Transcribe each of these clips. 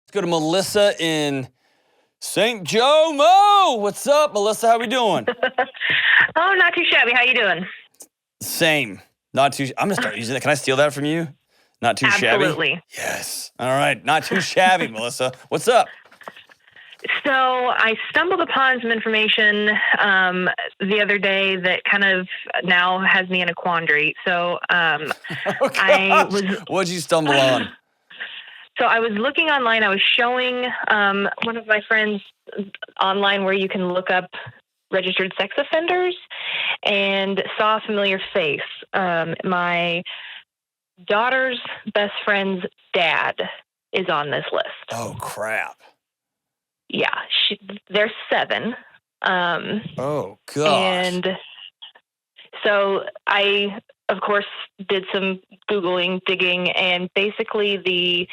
Let's go to Melissa in St. Joe. Mo, what's up, Melissa? How we doing? Oh, not too shabby. How you doing? Same. Not too. I'm gonna start using it. Can I steal that from you? Not too shabby. Absolutely. Yes. All right. Not too shabby, Melissa. What's up? So I stumbled upon some information the other day that kind of now has me in a quandary. So What'd you stumble on? So I was looking online. I was showing one of my friends online where you can look up registered sex offenders and saw a familiar face. My daughter's best friend's dad is on this list. Oh, crap. Yeah, they're 7. Oh, gosh. And so I, of course, did some Googling, digging, and basically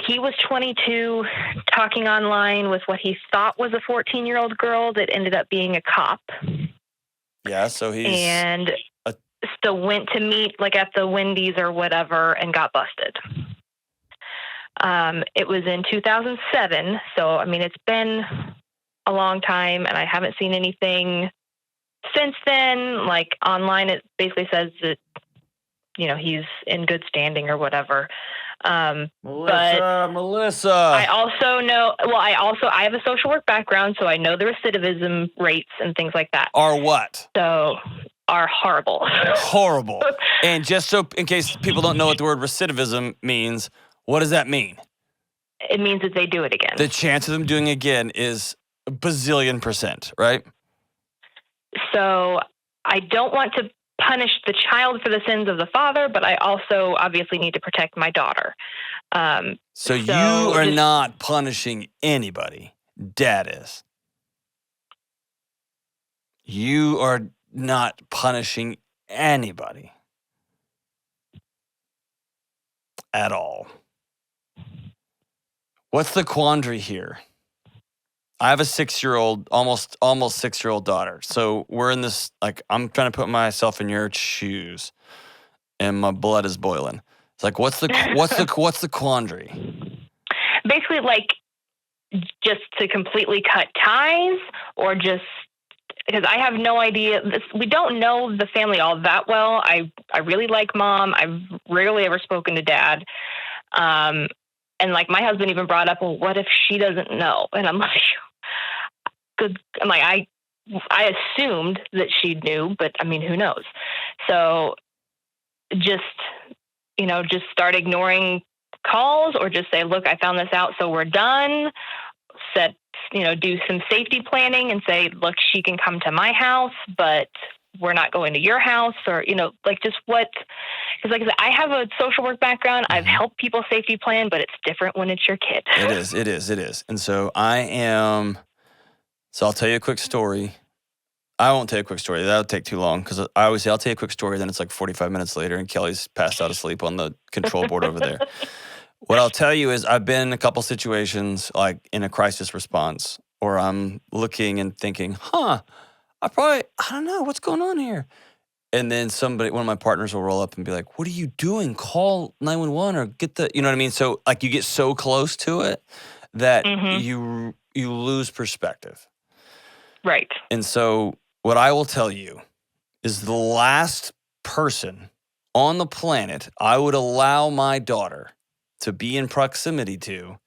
he was 22 talking online with what he thought was a 14-year-old girl that ended up being a cop. Yeah, so so went to meet like at the Wendy's or whatever and got busted. It was in 2007. So, I mean, it's been a long time and I haven't seen anything since then. Like online, it basically says that, he's in good standing or whatever. Melissa. I also know, I have a social work background, so I know the recidivism rates and things like that. Are what? So, are horrible. Horrible. And just so, in case people don't know what the word recidivism means, what does that mean? It means that they do it again. The chance of them doing it again is a bazillion %, right? So I don't want to punish the child for the sins of the father, but I also obviously need to protect my daughter. So you are not punishing anybody. Dad is. You are not punishing anybody at all. What's the quandary here? I have a 6-year-old, almost 6-year-old daughter. So we're in this, like, I'm trying to put myself in your shoes, and my blood is boiling. It's like, what's the quandary? Basically, like, just to completely cut ties, or just because I have no idea. We don't know the family all that well. I really like Mom. I've rarely ever spoken to Dad. And like my husband even brought up, well, what if she doesn't know? And I'm like, I assumed that she knew, but I mean, who knows? So just start ignoring calls, or just say, look, I found this out, so we're done. Do some safety planning and say, look, she can come to my house, but we're not going to your house, or, just what, because like I said, I have a social work background. I've helped people safety plan, but it's different when it's your kid. It is. And so I'll tell you a quick story. I won't tell you a quick story. That'll take too long, because I always say I'll tell you a quick story, then it's like 45 minutes later and Kelly's passed out asleep on the control board over there. What I'll tell you is I've been in a couple situations, like in a crisis response, where I'm looking and thinking, I don't know what's going on here. And then one of my partners will roll up and be like, what are you doing? Call 911 or get you know what I mean? So like you get so close to it that you lose perspective. Right. And so what I will tell you is the last person on the planet I would allow my daughter to be in proximity to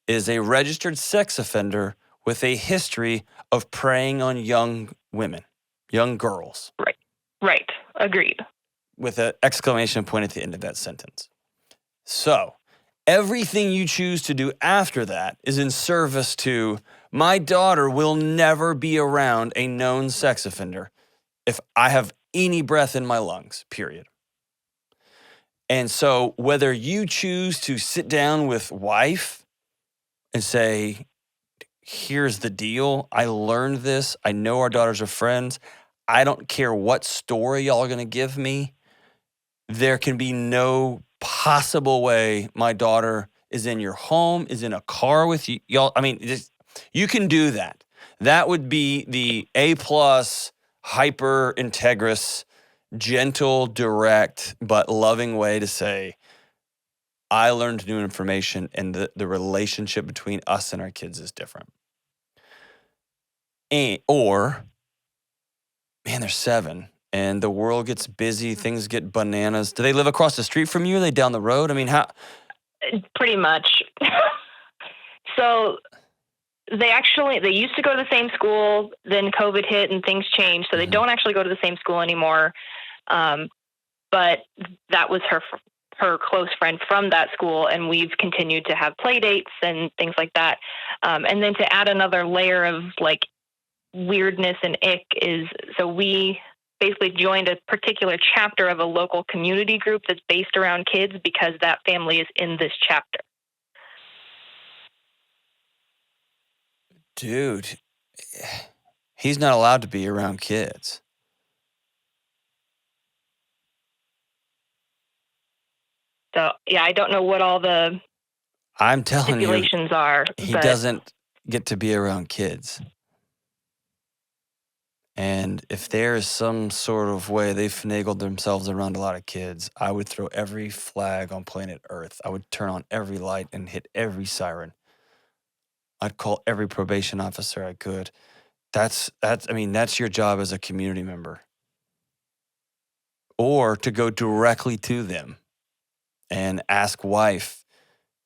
is a registered sex offender with a history of preying on young women, young girls. Right. Agreed. With an exclamation point at the end of that sentence. So everything you choose to do after that is in service to my daughter will never be around a known sex offender if I have any breath in my lungs, period. And so whether you choose to sit down with wife and say, here's the deal, I learned this, I know our daughters are friends, I don't care what story y'all are going to give me, there can be no possible way my daughter is in your home, is in a car with you. Y'all, I mean, you can do that. That would be the A+, hyper integrous, gentle, direct, but loving way to say, I learned new information, and the relationship between us and our kids is different. Or, man, they're 7, and the world gets busy, things get bananas. Do they live across the street from you? Are they down the road? I mean, how? Pretty much. So they used to go to the same school, then COVID hit and things changed. So they don't actually go to the same school anymore. But that was her close friend from that school. And we've continued to have play dates and things like that. And then to add another layer of like weirdness and ick is, so we basically joined a particular chapter of a local community group that's based around kids because that family is in this chapter. Dude, he's not allowed to be around kids. So, yeah, I don't know what all the I'm telling you, stipulations are. he doesn't get to be around kids. And if there is some sort of way they finagled themselves around a lot of kids, I would throw every flag on planet Earth. I would turn on every light and hit every siren. I'd call every probation officer I could. That's your job as a community member. Or to go directly to them and ask wife,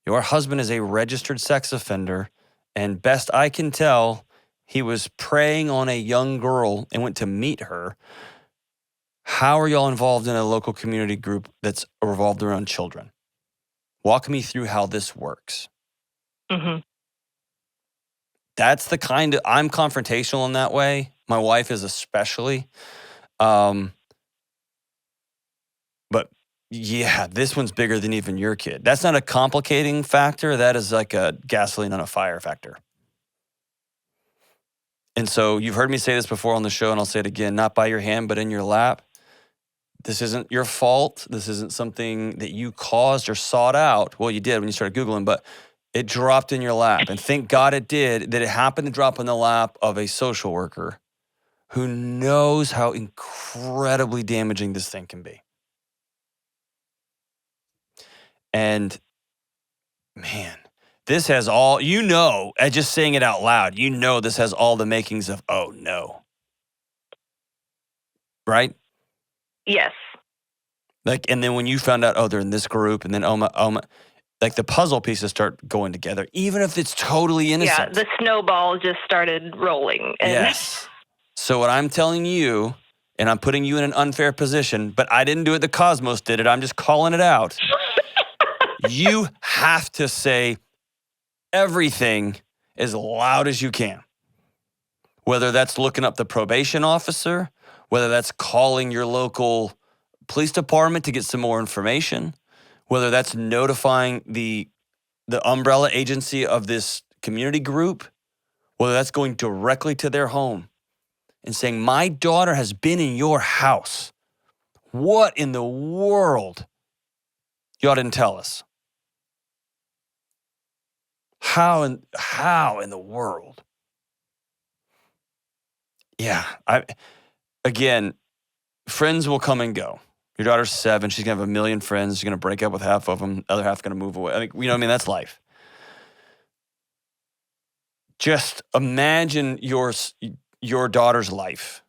your husband is a registered sex offender, and best I can tell, he was preying on a young girl and went to meet her. How are y'all involved in a local community group that's revolved around children? Walk me through how this works. Mm-hmm. That's the kind of, I'm confrontational in that way. My wife is especially. But yeah, this one's bigger than even your kid. That's not a complicating factor. That is like a gasoline on a fire factor. And so you've heard me say this before on the show, and I'll say it again, not by your hand, but in your lap. This isn't your fault. This isn't something that you caused or sought out. Well, you did when you started Googling, but it dropped in your lap. And thank God it did, that it happened to drop in the lap of a social worker who knows how incredibly damaging this thing can be. And man, this has all, just saying it out loud, this has all the makings of, oh no. Right? Yes. Like, and then when you found out, oh, they're in this group, and then, oh my, like the puzzle pieces start going together, even if it's totally innocent. Yeah, the snowball just started rolling. Yes. So what I'm telling you, and I'm putting you in an unfair position, but I didn't do it, the cosmos did it, I'm just calling it out. You have to say everything as loud as you can. Whether that's looking up the probation officer, whether that's calling your local police department to get some more information, whether that's notifying the umbrella agency of this community group, whether that's going directly to their home and saying, my daughter has been in your house. What in the world? Y'all didn't tell us. How in the world? Yeah, again, friends will come and go. Your daughter's 7. She's going to have a million friends. She's going to break up with half of them. The other half going to move away. That's life. Just imagine your daughter's life.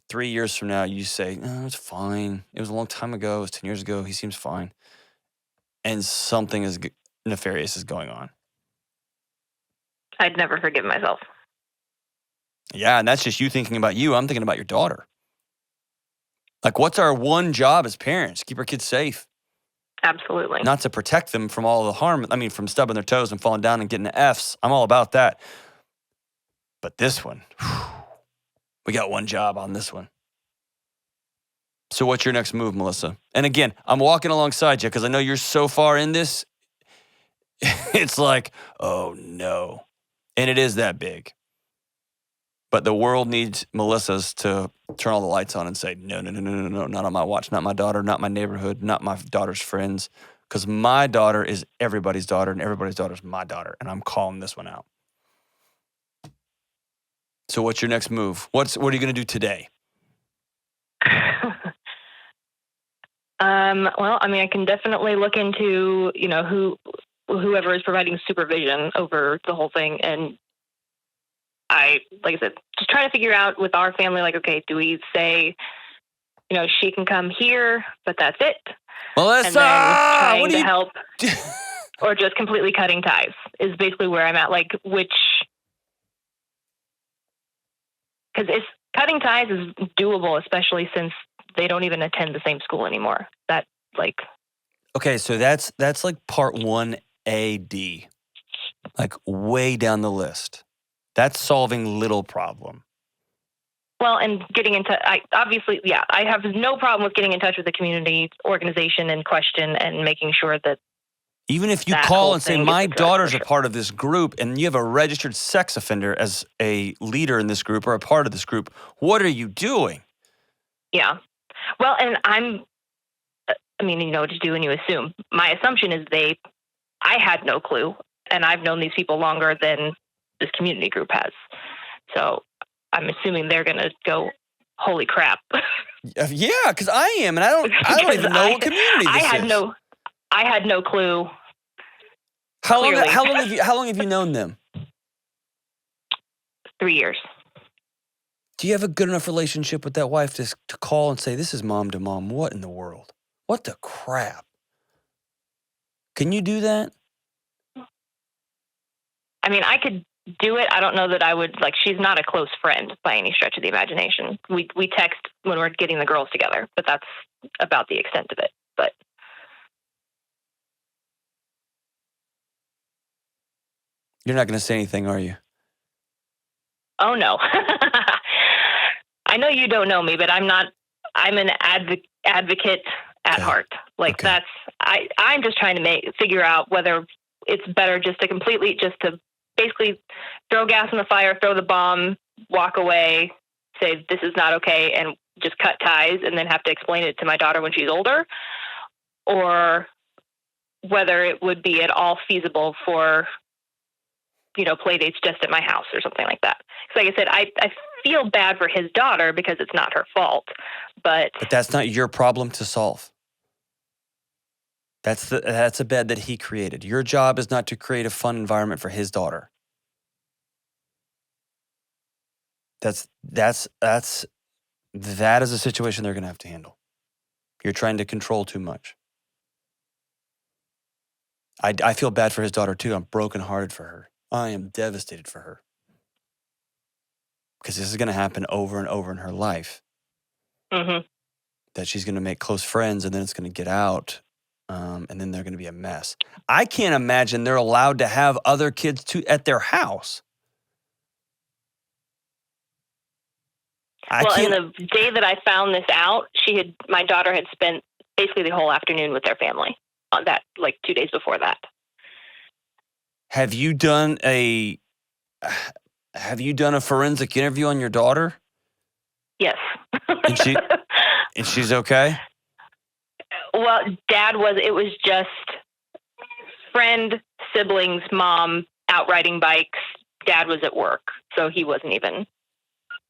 3 years from now, you say, oh, it's fine. It was a long time ago. It was 10 years ago. He seems fine. And something nefarious is going on. I'd never forgive myself. Yeah, and that's just you thinking about you. I'm thinking about your daughter. Like, what's our one job as parents? Keep our kids safe. Absolutely. Not to protect them from all the harm. From stubbing their toes and falling down and getting the Fs. I'm all about that. But this one, we got one job on this one. So what's your next move, Melissa? And again, I'm walking alongside you because I know you're so far in this. It's like, oh no. And it is that big. But the world needs Melissa's to turn all the lights on and say, no, not on my watch, not my daughter, not my neighborhood, not my daughter's friends. Because my daughter is everybody's daughter and everybody's daughter is my daughter. And I'm calling this one out. So what's your next move? What are you going to do today? Well, I mean, I can definitely look into, whoever is providing supervision over the whole thing. And like I said, just trying to figure out with our family, like, okay, do we say, she can come here, but that's it? Melissa, and then trying what to are you... help, or just completely cutting ties is basically where I'm at. Like, because cutting ties is doable, especially since they don't even attend the same school anymore. Okay, so that's like part 1AD, like way down the list. That's solving little problem. Well, and getting into, I have no problem with getting in touch with the community organization in question and making sure that even if you call and say, my daughter's a part of this group, and you have a registered sex offender as a leader in this group or a part of this group, what are you doing? Yeah. Well, and what to do when you assume. My assumption is I had no clue, and I've known these people longer than this community group has. So I'm assuming they're going to go, holy crap. Yeah, because I am, and I don't even know what community this is. I had no clue. How long have you known them? 3 years. Do you have a good enough relationship with that wife to call and say, this is mom to mom? What in the world? What the crap? Can you do that? I mean, I could do it. I don't know that I would, she's not a close friend by any stretch of the imagination. We text when we're getting the girls together, but that's about the extent of it. But you're not going to say anything, are you? Oh, no. I know you don't know me, but I'm an advocate at heart. I'm just trying to figure out whether it's better just to basically throw gas on the fire, throw the bomb, walk away, say this is not okay, and just cut ties, and then have to explain it to my daughter when she's older, or whether it would be at all feasible for play dates just at my house or something like that. Because like I said, I feel bad for his daughter because it's not her fault, but that's not your problem to solve. That's a bed that he created. Your job is not to create a fun environment for his daughter. That is a situation they're going to have to handle. You're trying to control too much. I feel bad for his daughter too. I'm brokenhearted for her. I am devastated for her. Because this is going to happen over and over in her life. Mm-hmm. That she's going to make close friends, and then it's going to get out, and then they're going to be a mess. I can't imagine they're allowed to have other kids at their house. And the day that I found this out, my daughter had spent basically the whole afternoon with their family on that, 2 days before that. Have you done a forensic interview on your daughter? Yes. And she's okay? Well, it was just friend, siblings, mom, out riding bikes. Dad was at work, so he wasn't even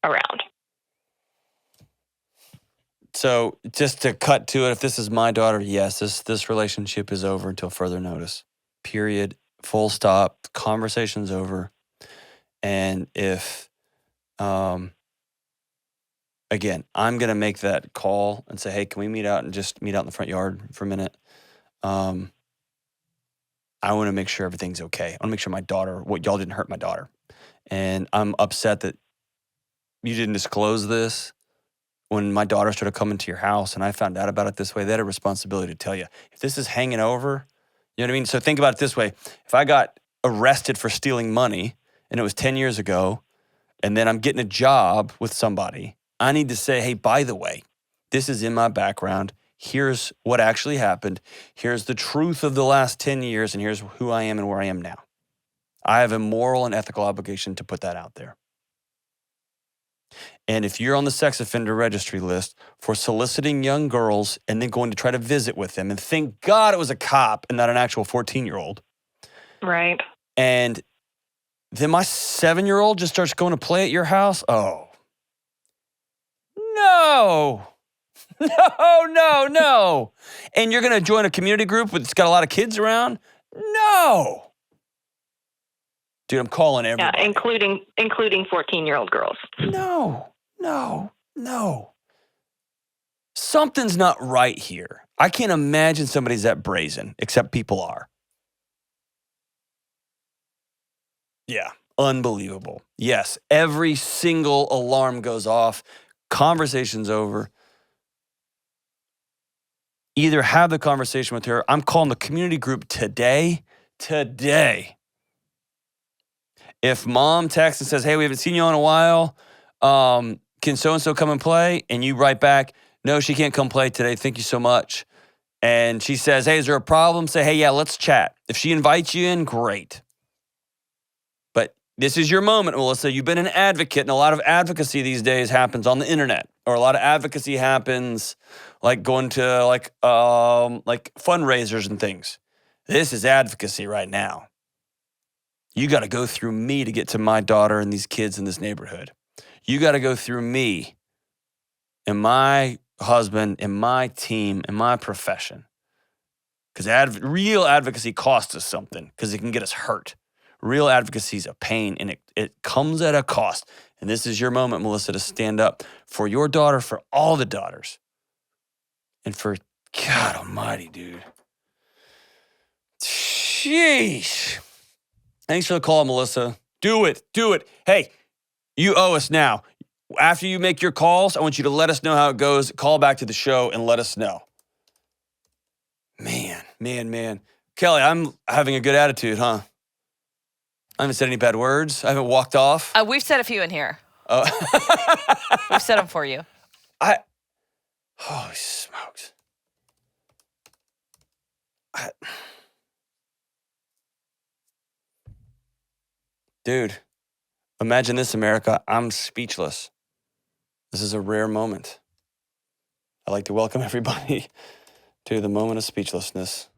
around. So just to cut to it, if this is my daughter, yes, this relationship is over until further notice. Period. Full stop. Conversation's over. And if, again, I'm going to make that call and say, hey, can we meet out in the front yard for a minute? I want to make sure everything's okay. I want to make sure y'all didn't hurt my daughter. And I'm upset that you didn't disclose this when my daughter started coming to your house and I found out about it this way. They had a responsibility to tell you. If this is hanging over, you know what I mean? So think about it this way. If I got arrested for stealing money and it was 10 years ago, and then I'm getting a job with somebody, I need to say, hey, by the way, this is in my background. Here's what actually happened. Here's the truth of the last 10 years, and here's who I am and where I am now. I have a moral and ethical obligation to put that out there. And if you're on the sex offender registry list for soliciting young girls and then going to try to visit with them, and thank God it was a cop and not an actual 14-year-old. Right. And then my 7-year-old just starts going to play at your house. Oh, no. No. And you're going to join a community group that's got a lot of kids around? No. Dude, I'm calling everybody. Yeah, including 14-year-old girls. No. Something's not right here. I can't imagine somebody's that brazen, except people are. Yeah, unbelievable. Yes, every single alarm goes off. Conversation's over. Either have the conversation with her. I'm calling the community group today. If mom texts and says, hey, we haven't seen you in a while, can so-and-so come and play? And you write back, no, she can't come play today. Thank you so much. And she says, hey, is there a problem? Say, hey, yeah, let's chat. If she invites you in, great. But this is your moment, Melissa. You've been an advocate, and a lot of advocacy these days happens on the internet, or a lot of advocacy happens like going to like fundraisers and things. This is advocacy right now. You got to go through me to get to my daughter and these kids in this neighborhood. You got to go through me and my husband and my team and my profession. Because real advocacy costs us something because it can get us hurt. Real advocacy is a pain, and it comes at a cost. And this is your moment, Melissa, to stand up for your daughter, for all the daughters, and for God almighty, dude. Sheesh. Thanks for the call, Melissa. Do it. Hey, you owe us now. After you make your calls, I want you to let us know how it goes. Call back to the show and let us know. Man. Kelly, I'm having a good attitude, huh? I haven't said any bad words. I haven't walked off. We've said a few in here. We've said them for you. Holy smokes. Dude, imagine this, America. I'm speechless. This is a rare moment. I'd like to welcome everybody to the moment of speechlessness.